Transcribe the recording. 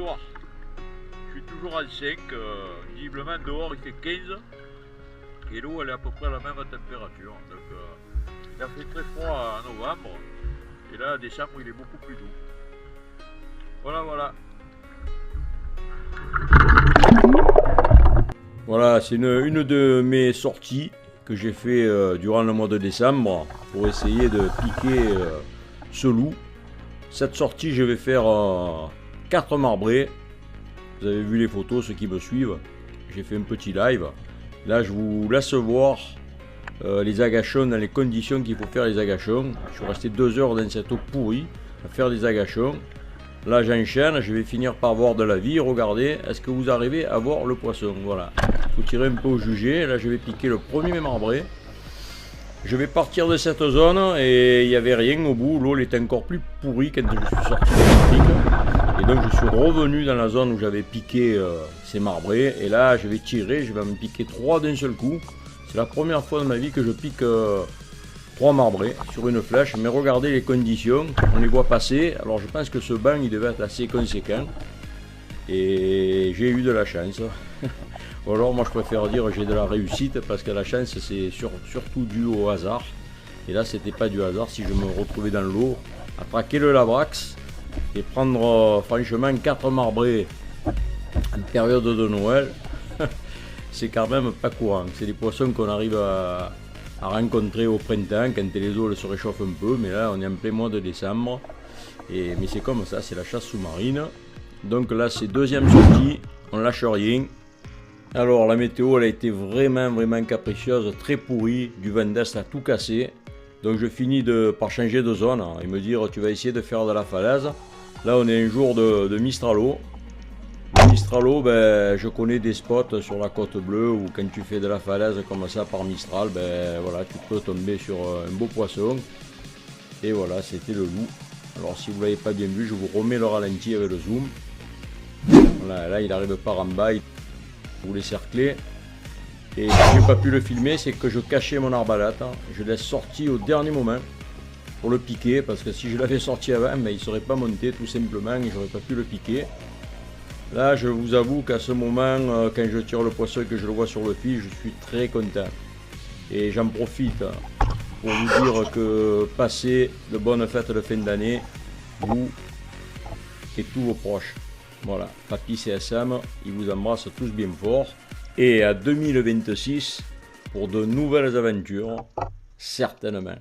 soir. Je suis toujours en 5, visiblement dehors il fait 15 et l'eau elle est à peu près à la même température. Donc il a fait très froid en novembre et là en décembre il est beaucoup plus doux. Voilà, voilà. Voilà, c'est une de mes sorties que j'ai fait durant le mois de décembre pour essayer de piquer ce loup. Cette sortie, je vais faire 4 marbrés. Vous avez vu les photos, ceux qui me suivent. J'ai fait un petit live. Là, je vous laisse voir les agachons dans les conditions qu'il faut faire les agachons. Je suis resté 2 heures dans cette eau pourrie à faire des agachons. Là, j'enchaîne. Je vais finir par voir de la vie. Regardez, est-ce que vous arrivez à voir le poisson? Voilà. Il faut tirer un peu au jugé. Là, je vais piquer le premier marbré. Je vais partir de cette zone et il n'y avait rien au bout. L'eau était encore plus pourrie quand je suis sorti de l'Afrique. Et donc je suis revenu dans la zone où j'avais piqué ces marbrés. Et là je vais tirer, je vais me piquer 3 d'un seul coup. C'est la première fois de ma vie que je pique 3 marbrés sur une flèche. Mais regardez les conditions, on les voit passer. Alors je pense que ce banc il devait être assez conséquent. Et j'ai eu de la chance. Ou alors moi je préfère dire j'ai de la réussite parce que la chance c'est surtout dû au hasard. Et là c'était pas du hasard si je me retrouvais dans l'eau à traquer le labrax et prendre franchement 4 marbrés en période de Noël. C'est quand même pas courant. C'est des poissons qu'on arrive à rencontrer au printemps quand les eaux se réchauffent un peu. Mais là on est en plein mois de décembre. Mais c'est comme ça, c'est la chasse sous-marine. Donc là c'est deuxième sortie, on lâche rien. Alors la météo elle a été vraiment capricieuse, très pourrie, du vent d'est a tout cassé. Donc je finis par changer de zone et me dire tu vas essayer de faire de la falaise. Là on est un jour de Mistralo. Le Mistralo, ben, je connais des spots sur la côte bleue où quand tu fais de la falaise comme ça par Mistral, ben, voilà, tu peux tomber sur un beau poisson. Et voilà, c'était le loup. Alors si vous ne l'avez pas bien vu, je vous remets le ralenti avec le zoom. Voilà, là il n'arrive pas en bas. Vous les cercler. Et si j'ai pas pu le filmer, c'est que je cachais mon arbalète. Je l'ai sorti au dernier moment pour le piquer, parce que si je l'avais sorti avant, ben, il ne serait pas monté tout simplement et j'aurais pas pu le piquer. Là, je vous avoue qu'à ce moment, quand je tire le poisson et que je le vois sur le fil, je suis très content. Et j'en profite pour vous dire que passez de bonnes fêtes de fin d'année, vous et tous vos proches. Voilà, Papy CSM, il vous embrasse tous bien fort. Et à 2026 pour de nouvelles aventures, certainement.